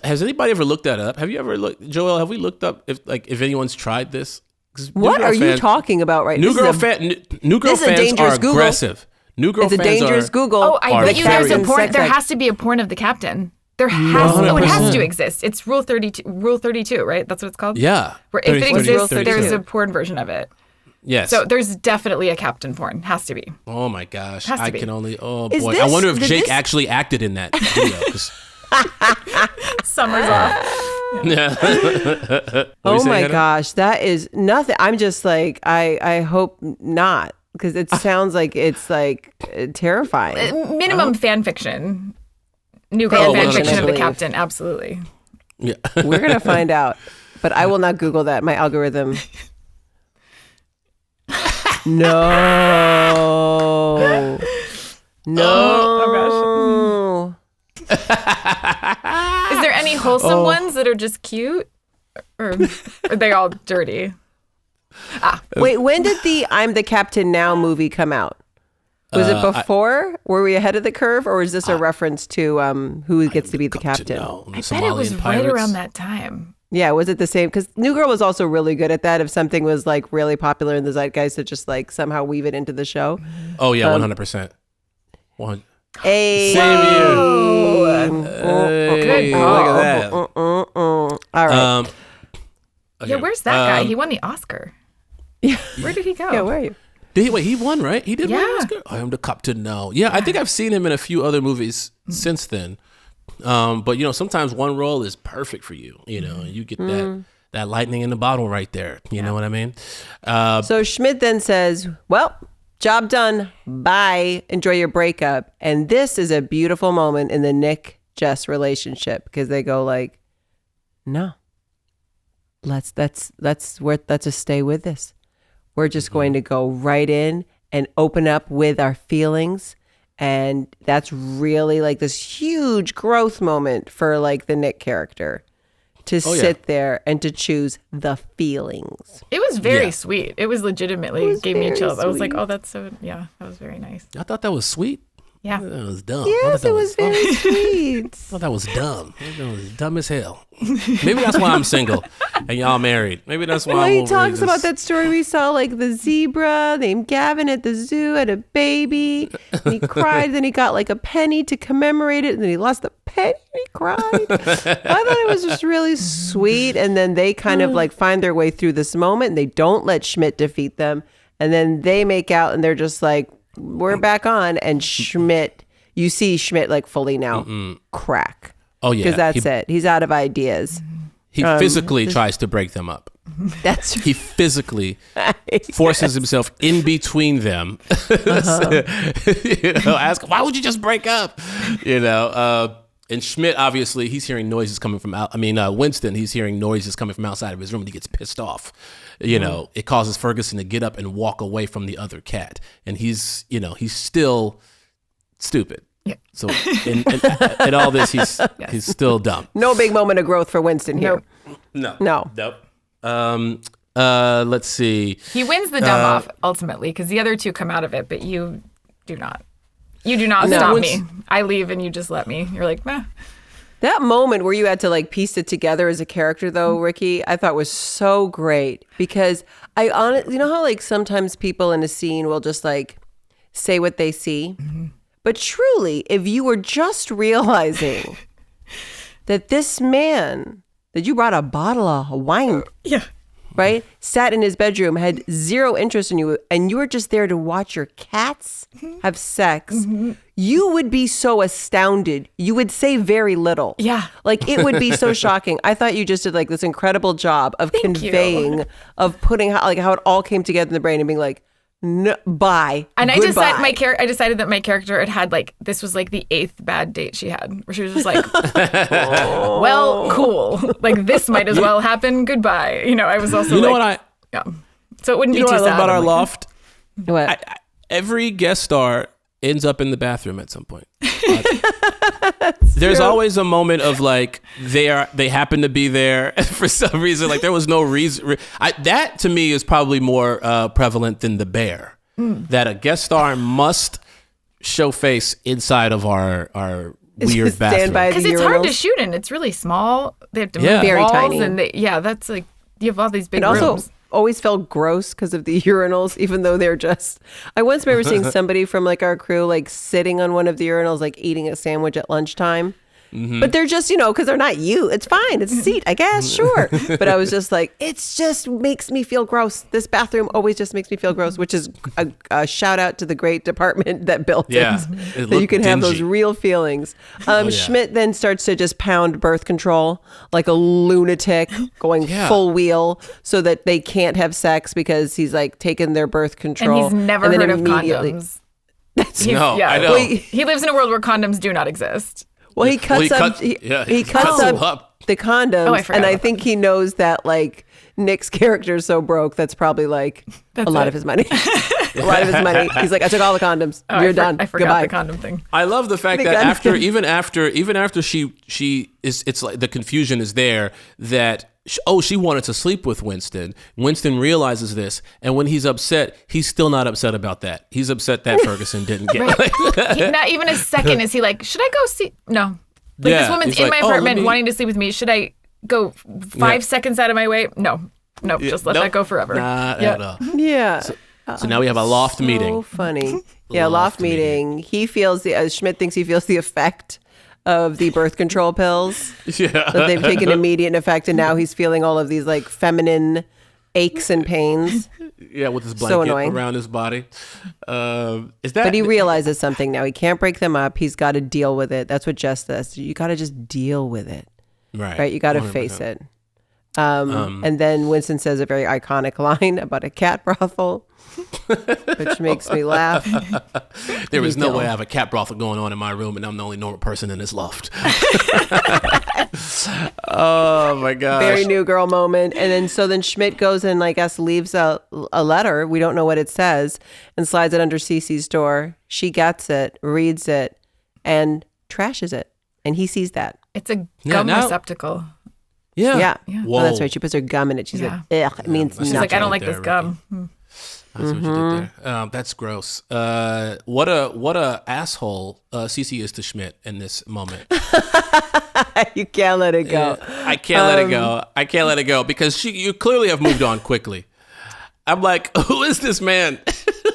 Has anybody ever looked that up? Have you ever looked, Joel? Have we looked up if anyone's tried this? What are you talking about right now? New girl fans are aggressive. New girl fans are. It's a dangerous Google. Oh, I bet you there's a porn. There has to be a porn of the captain. There has it has to exist. It's Rule 32. Rule 32, right? That's what it's called. Yeah. Where if it exists, there's a porn version of it. Yes. So there's definitely a captain porn. Has to be. Oh my gosh. Has to be. Can only. Oh boy. I wonder if Jake actually acted in that video. Summer's off. Yeah. Oh my gosh, that is nothing. I'm just like, I hope not, because it sounds like it's like terrifying. Minimum fan fiction. New girl fan fiction of the captain, absolutely. Yeah. We're gonna find out, but I will not Google that. My algorithm. No. Oh gosh. Is there any wholesome ones that are just cute, or are they all dirty? Wait, when did the "I'm the Captain Now" movie come out? Was it before? Were we ahead of the curve, or is this a reference to who gets to be the captain? I bet it was right around that time. Yeah, was it the same? Because New Girl was also really good at that. If something was like really popular in the zeitgeist, to just like somehow weave it into the show. Oh yeah, 100%. Hey, same you. Hey, look at that. All right. Yeah, where's that guy? He won the Oscar. Yeah. Where did he go? Yeah, where are you? He won, right? He did win the Oscar? I am the captain now. Yeah, I think I've seen him in a few other movies since then. But, you know, sometimes one role is perfect for you. You know, you get that lightning in the bottle right there. You know what I mean? So Schmidt then says, well, job done. Bye. Enjoy your breakup. And this is a beautiful moment in the Nick-Jess relationship, because they go like, no, let's just stay with this. We're just going to go right in and open up with our feelings. And that's really like this huge growth moment for like the Nick character, to sit there and to choose the feelings. It was very sweet. It was legitimately gave me chills. Sweet. I was like, oh, that's so, that was very nice. I thought that was sweet. Yeah. That was dumb. Yes, it was very sweet. I thought that was dumb. That was dumb as hell. Maybe that's why I'm single and y'all married. Maybe that's why well, he talks about that story we saw, like the zebra named Gavin at the zoo had a baby. And he cried. Then he got like a penny to commemorate it. And then he lost the penny and he cried. I thought it was just really sweet. And then they kind of like find their way through this moment and they don't let Schmidt defeat them. And then they make out and they're just like, we're back on. And Schmidt, you see Schmidt like fully now crack. Oh, yeah. Because that's it. He's out of ideas. He physically tries to break them up. That's He physically forces himself in between them. Ask, why would you just break up? And Schmidt, obviously, he's hearing noises coming from Winston, he's hearing noises coming from outside of his room and he gets pissed off. It causes Ferguson to get up and walk away from the other cat. And he's still stupid. Yeah. So in all this, he's still dumb. No big moment of growth for Winston here. No. Let's see. He wins the dumb off ultimately because the other two come out of it, but you do not. You do not stop me. I leave and you just let me. You're like, meh. That moment where you had to like piece it together as a character though, Ricky, I thought was so great because you know how like sometimes people in a scene will just like say what they see? Mm-hmm. But truly, if you were just realizing that this man, that you brought a bottle of wine, right, sat in his bedroom, had zero interest in you, and you were just there to watch your cats have sex, you would be so astounded. You would say very little. Yeah. Like, it would be so shocking. I thought you just did, like, this incredible job of conveying, of putting how it all came together in the brain and being like, no, bye. And I decided that my character had like, this was like the 8th bad date she had, where she was just like, well, cool. Like, this might as well happen. Goodbye. I was also so it wouldn't be too sad. You know what I love about our loft? What? Every guest star ends up in the bathroom at some point. There's always a moment of like they happen to be there for some reason. Like there was no reason. That to me is probably more prevalent than the bear. That a guest star must show face inside of our weird bathroom because it's hard to shoot in. It's really small. They have to move very walls tiny. And that's like you have all these big rooms. Also, always felt gross because of the urinals, even though they're just... I once remember seeing somebody from like our crew like sitting on one of the urinals, like eating a sandwich at lunchtime. But they're just, because they're not you. It's fine. It's a seat, I guess. Sure. But I was just like, it just makes me feel gross. This bathroom always just makes me feel gross, which is a shout out to the great department that built it. That you can have those real feelings. Schmidt then starts to just pound birth control like a lunatic, going full wheel so that they can't have sex because he's like taken their birth control. And he's never heard of condoms. I know. He lives in a world where condoms do not exist. Well, he cuts up the condoms, and I think he knows that like Nick's character is so broke that's probably like a lot of his money. A lot of his money. He's like, I took all the condoms. You're done. I forgot Goodbye. the condom thing. I love the fact that even after she is, it's like the confusion is there that she wanted to sleep with Winston. Winston realizes this, and when he's upset, he's still not upset about that. He's upset that Ferguson didn't get it. Not even a second is he like, should I go see? No. This woman's in my apartment wanting to sleep with me. Should I go 5 seconds out of my way? No. Just let that go forever. Not at all. Yeah. So now we have a loft meeting. So funny. Yeah, loft meeting. He feels Schmidt thinks he feels the effect of the birth control pills. Yeah. So they've taken immediate effect, and now he's feeling all of these like feminine aches and pains. Yeah, with his blanket around his body. But he realizes something now. He can't break them up. He's got to deal with it. That's what Jess says. You got to just deal with it. Right? You got to face it. And then Winston says a very iconic line about a cat brothel, which makes me laugh. There is no way I have a cat brothel going on in my room and I'm the only normal person in this loft. Oh my gosh. Very New Girl moment. And then Schmidt goes and I guess leaves a letter. We don't know what it says, and slides it under Cece's door. She gets it, reads it, and trashes it. And he sees that. It's a gum receptacle. Yeah. Whoa. Oh, that's right. She puts her gum in it. She's like, ugh, it means She's nothing. like, I don't like this gum. I see what you did there. That's gross. What a asshole Cece is to Schmidt in this moment. You can't let it go. I can't let it go. I can't let it go because you clearly have moved on quickly. I'm like, who is this man?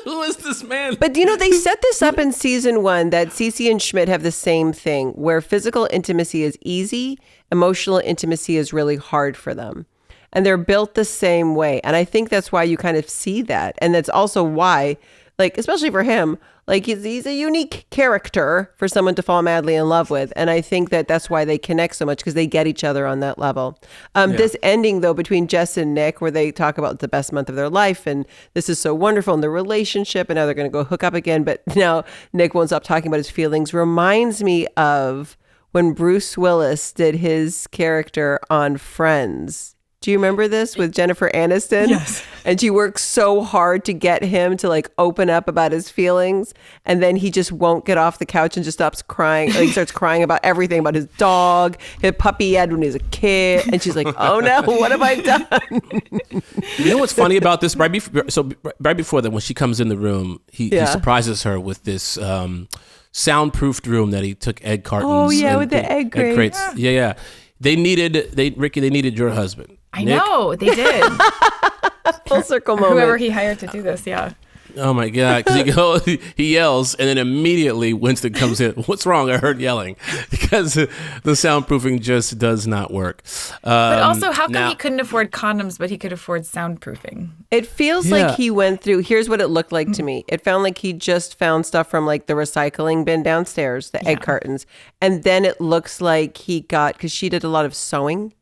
Who is this man? But they set this up in season 1 that Cece and Schmidt have the same thing where physical intimacy is easy, emotional intimacy is really hard for them. And they're built the same way. And I think that's why you kind of see that. And that's also why, like, especially for him, like he's a unique character for someone to fall madly in love with. And I think that that's why they connect so much because they get each other on that level. This ending, though, between Jess and Nick, where they talk about the best month of their life and this is so wonderful in the relationship and now they're going to go hook up again. But now Nick won't stop talking about his feelings, reminds me of when Bruce Willis did his character on Friends. Do you remember this with Jennifer Aniston? Yes. And she works so hard to get him to like open up about his feelings. And then he just won't get off the couch and just stops crying. Like, he starts crying about everything, about his dog, his puppy he had when he was a kid. And she's like, oh no, what have I done? You know what's funny about this? Right before that, when she comes in the room, he surprises her with this soundproofed room that he took egg cartons. Oh yeah, with the egg crates. Yeah. They needed your husband. I Nick. know, they did. Full circle moment. Whoever he hired to do this, yeah. Oh my God! Because he yells, and then immediately Winston comes in. What's wrong? I heard yelling because the soundproofing just does not work. But also, how come he couldn't afford condoms, but he could afford soundproofing? It feels like he went through. Here's what it looked like to me. It found like he just found stuff from like the recycling bin downstairs, the egg cartons, and then it looks like he got because she did a lot of sewing.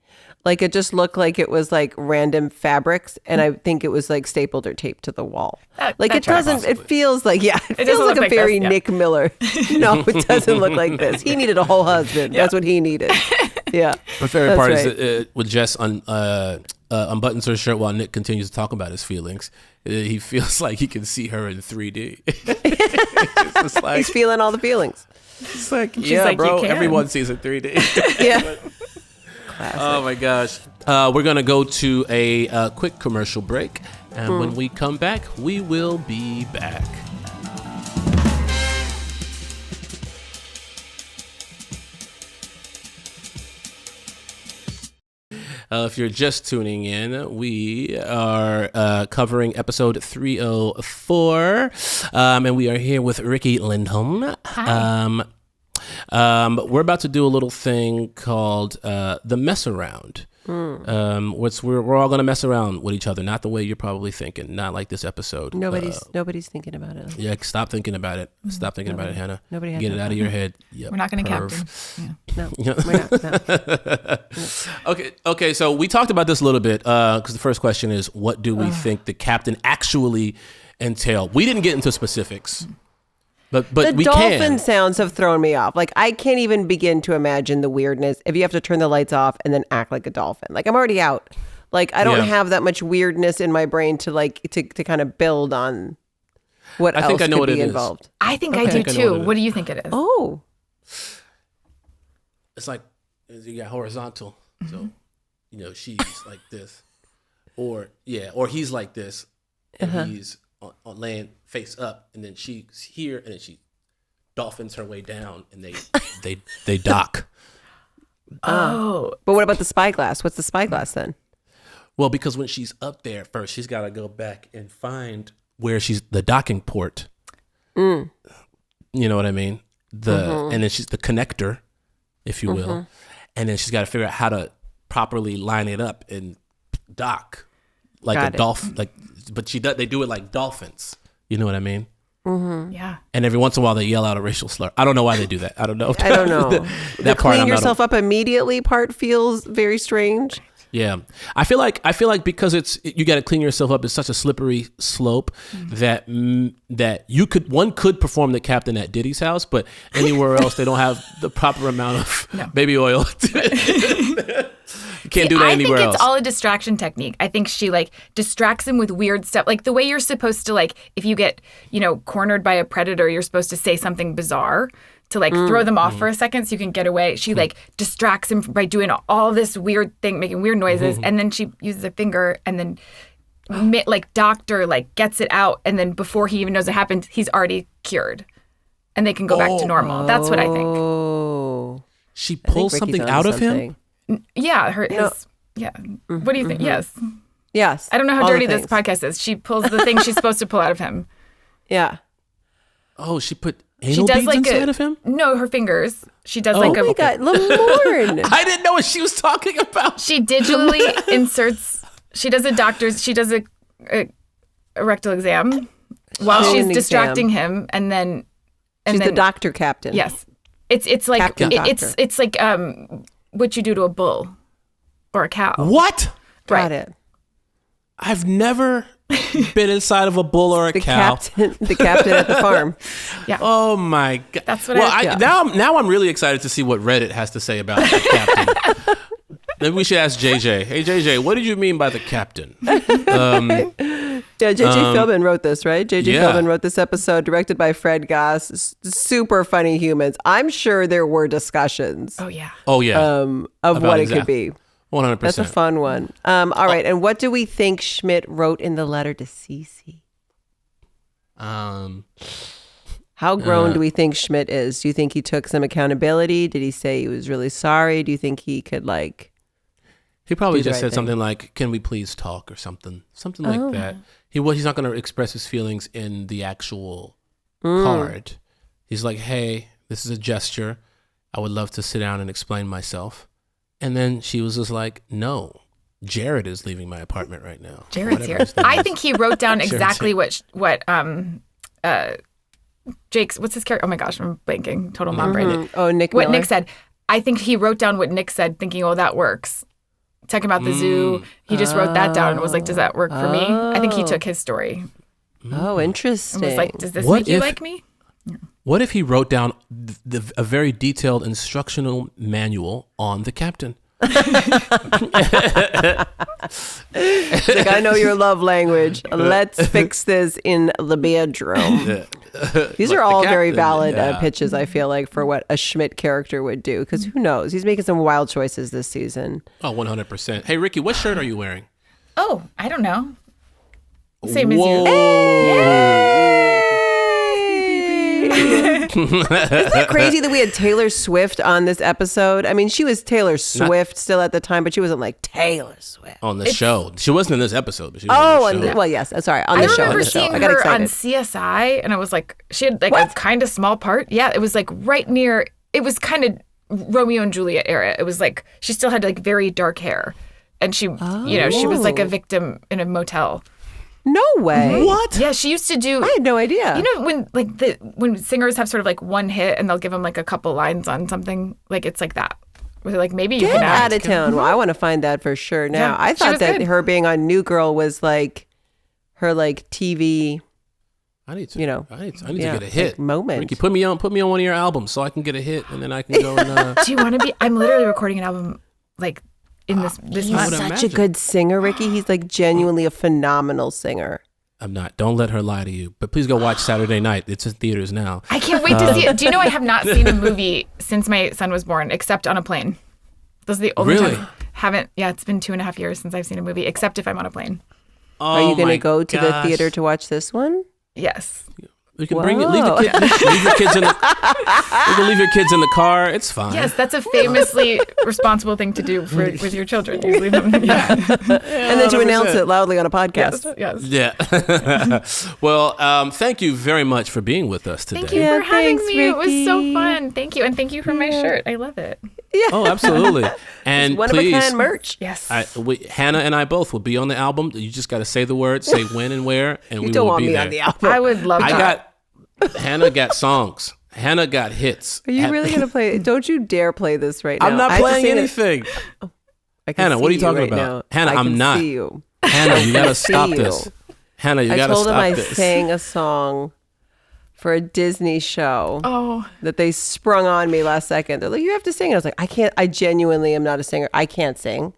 Like it just looked like it was like random fabrics, and I think it was like stapled or taped to the wall. It doesn't. It feels like it feels like a very Nick Miller. No, it doesn't look like this. He needed a whole husband. That's what he needed. Yeah. My favorite part is when Jess unbuttons her shirt while Nick continues to talk about his feelings. He feels like he can see her in 3D. It's like, he's feeling all the feelings. It's like, bro, everyone sees it 3D. Yeah. Oh my gosh. We're going to go to a quick commercial break. And when we come back, we will be back. If you're just tuning in, we are covering episode 304. And we are here with Ricky Lindholm. Hi. We're about to do a little thing called the mess around. We're all going to mess around with each other, not the way you're probably thinking, not like this episode. Nobody's thinking about it. Yeah, stop thinking about it. Stop thinking about it, Hannah. Nobody has Get it out of your head. Yep, we're not going to captain. No, we're not. Okay. So we talked about this a little bit because the first question is, what do we think the captain actually entailed? We didn't get into specifics. But the we dolphin sounds have thrown me off. Like I can't even begin to imagine the weirdness if you have to turn the lights off and then act like a dolphin. Like I'm already out. Like I don't have that much weirdness in my brain to like to kind of build on what else could be involved. I think I do too. What do you think it is? Oh, it's like you got horizontal, so she's like this, or he's like this, and he's on land face up, and then she's here, and then she dolphins her way down, and they dock. But what about the spyglass? What's the spyglass then? Well, because when she's up there first, she's got to go back and find where she's the docking port. You know what I mean? And then she's the connector, if you will, and then she's got to figure out how to properly line it up and dock like a dolphin. Like, but they do it like dolphins. You know what I mean? Mm-hmm. Yeah. And every once in a while they yell out a racial slur. I don't know why they do that. I don't know. The clean yourself up immediately part feels very strange. Yeah. I feel like because you got to clean yourself up. It's such a slippery slope that one could perform the captain at Diddy's house, but anywhere else they don't have the proper amount of baby oil You can't do that anywhere else. I think it's all a distraction technique. I think she like distracts him with weird stuff. Like the way you're supposed to like, if you get, cornered by a predator, you're supposed to say something bizarre to like throw them off for a second so you can get away. She like distracts him by doing all this weird thing, making weird noises. And then she uses a finger and then like doctor like gets it out. And then before he even knows it happened, he's already cured. And they can go back to normal. That's what I think. Oh. She pulls something out of him? Yeah. Yeah. What do you think? Yes. Yes. I don't know how dirty this podcast is. She pulls the thing she's supposed to pull out of him. Yeah. Oh, she put anal beads inside of him? No, her fingers. She does Oh my God, Lamorne. I didn't know what she was talking about. She digitally inserts, she does a rectal exam while she's distracting him and then... She's the doctor captain. Yes. It's like it's like what you do to a bull or a cow. What? Got it. I've never been inside of a bull or a cow. The captain at the farm. Yeah. Oh my God. That's what now I'm really excited to see what Reddit has to say about the captain. Maybe we should ask JJ. Hey JJ, what did you mean by the captain? Yeah, JJ Philbin wrote this, right? JJ Philbin wrote this episode, directed by Fred Goss. Super funny humans. I'm sure there were discussions. Oh yeah. Of about what it could be. 100%. That's a fun one. All right, and what do we think Schmidt wrote in the letter to Cece? How grown do we think Schmidt is? Do you think he took some accountability? Did he say he was really sorry? Do you think he could He probably just said something like, "Can we please talk?" or something like that. He's not going to express his feelings in the actual card. He's like, "Hey, this is a gesture. I would love to sit down and explain myself." And then she was just like, "No, Jared is leaving my apartment right now. Jared's here." I think he wrote down exactly what Jake's, what's his character? Oh my gosh, I'm blanking. Total mom brain. Oh, Nick. What Miller. Nick said. I think he wrote down what Nick said, thinking, "Oh, that works." Talking about the zoo, he just wrote that down and was like, "Does that work for me?" I think he took his story. Oh, interesting. And was like, "Does this make you like me?" What if he wrote down a very detailed instructional manual on the captain? It's like, I know your love language. Let's fix this in the bedroom. These are all very valid pitches, I feel like, for what a Schmidt character would do. Because who knows? He's making some wild choices this season. Oh, 100%. Hey, Ricky, what shirt are you wearing? Oh, I don't know. Same as you. Isn't that crazy that we had Taylor Swift on this episode? I mean, she was Taylor Swift still at the time, but she wasn't like Taylor Swift on the show. She wasn't in this episode, but she was on the show. Well, yes. Sorry, on the show. I remember seeing her on CSI, and I was like, she had like a kind of small part. Yeah, it was like right near. It was kind of Romeo and Juliet era. It was like she still had like very dark hair, and she, she was like a victim in a motel. No way. What? Yeah, she used to do. I had no idea. You know when singers have sort of like one hit and they'll give them like a couple lines on something, like it's like that. Where they're like, maybe you can out of town. Well, I want to find that for sure now. Yeah, I thought that her being on New Girl was like her like TV. I need to get a hit. Like moment. Ricky, put me on one of your albums so I can get a hit and then I can go and. Do you want to be? I'm literally recording an album like. In this he's month. Such a good singer, Ricky. He's like genuinely a phenomenal singer. I'm not. Don't let her lie to you. But please go watch Saturday Night. It's in theaters now. I can't wait to see it. Do you know I have not seen a movie since my son was born, except on a plane. Those are the only times. Haven't. Yeah, it's been 2.5 years since I've seen a movie, except if I'm on a plane. Are you going to go to the theater to watch this one? Yes. You can bring it. Leave your kids in the. You can leave your kids in the car. It's fine. Yes, that's a famously responsible thing to do with your children. You leave them. Yeah. And then to announce it loudly on a podcast. Yes. Yeah. Well, thank you very much for being with us today. Thank you for having me. Ricky. It was so fun. Thank you, and thank you for my shirt. I love it. Yeah. Oh, absolutely. And one please, of a kind merch. Yes. Hannah and I both will be on the album. You just got to say the word, say when and where, and we will be there. You don't want me on the album. I would love that. Hannah got songs. Hannah got hits. Are you really going to play? Don't you dare play this right now. I'm not playing anything. Hannah, what are you talking about? Hannah, I'm not. See you. Hannah, you got to stop this. Hannah, you got to stop this. I told him I sang a song for a Disney show that they sprung on me last second. They're like, you have to sing. And I was like, I genuinely am not a singer. I can't sing.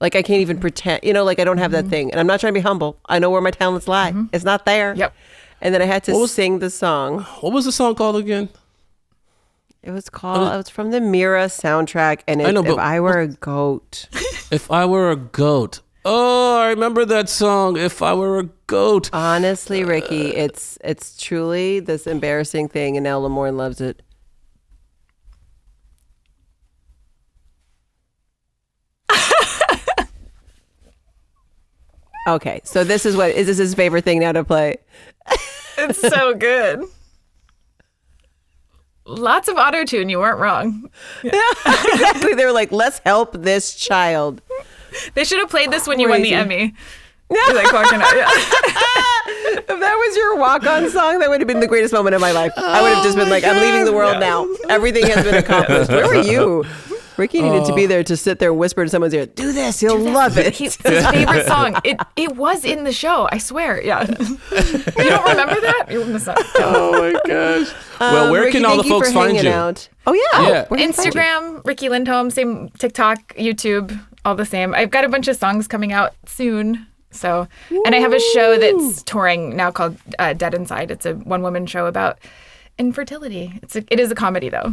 Like, I can't even pretend, like I don't have that thing. And I'm not trying to be humble. I know where my talents lie. It's not there. Yep. And then I had to sing the song. What was the song called again? It was from the Mira soundtrack. And If I Were a Goat. If I Were a Goat. Oh, I remember that song, If I Were a Goat. Honestly, Ricky, it's truly this embarrassing thing, and now Lamorne loves it. Okay, so is this his favorite thing now to play? It's so good. Lots of auto-tune, you weren't wrong. Yeah. Exactly, they were like, let's help this child. They should have played this when you won the Emmy. You're like walking out. Yeah. If that was your walk-on song, that would have been the greatest moment of my life. I would have just been like, I'm leaving the world now. Everything has been accomplished. Where were you? Ricky needed to be there to sit there and whisper in someone's ear, do this, you'll love it. It's his favorite song. It was in the show, I swear. Yeah. You don't remember that? You missed that. Oh my gosh. Well, where Ricky, can all the folks find you? Out. Oh yeah. Instagram, Ricky Lindholm, same TikTok, YouTube, all the same. I've got a bunch of songs coming out soon. So, and I have a show that's touring now called Dead Inside. It's a one-woman show about infertility. It is a comedy though.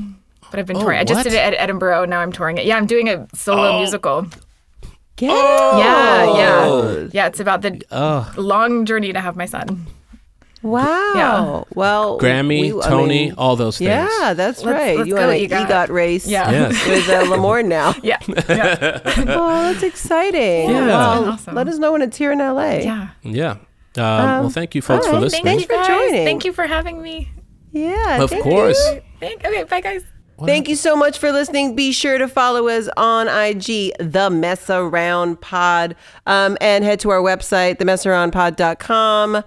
But I've been touring. I just did it at Edinburgh. Now I'm touring it. Yeah, I'm doing a solo musical. Yeah. It's about the long journey to have my son. Wow. Yeah. Well, Grammy, Tony, all those things. Yeah, that's right. Let's you go, want an EGOT race with Lamorne now. Yeah. Oh, that's exciting. Yeah. Well, awesome. Let us know when it's here in LA. Yeah. Well, thank you folks for listening. Thank you for joining. Thank you for having me. Yeah. Of course. Okay, bye guys. What? Thank you so much for listening. Be sure to follow us on IG, The Mess Around Pod, and head to our website, themessaroundpod.com.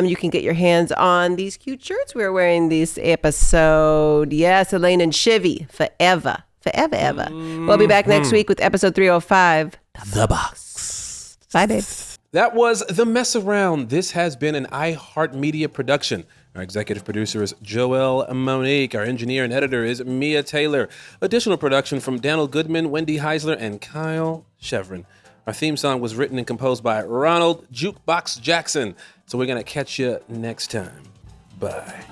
You can get your hands on these cute shirts we're wearing this episode. Yes, Elaine and Chivy, forever, ever. We'll be back next week with episode 305, The Box. Bye, babe. That was The Mess Around. This has been an iHeartMedia production. Our executive producer is Joelle Monique. Our engineer and editor is Mia Taylor. Additional production from Daniel Goodman, Wendy Heisler, and Kyle Chevron. Our theme song was written and composed by Ronald Jukebox Jackson. So we're going to catch you next time. Bye.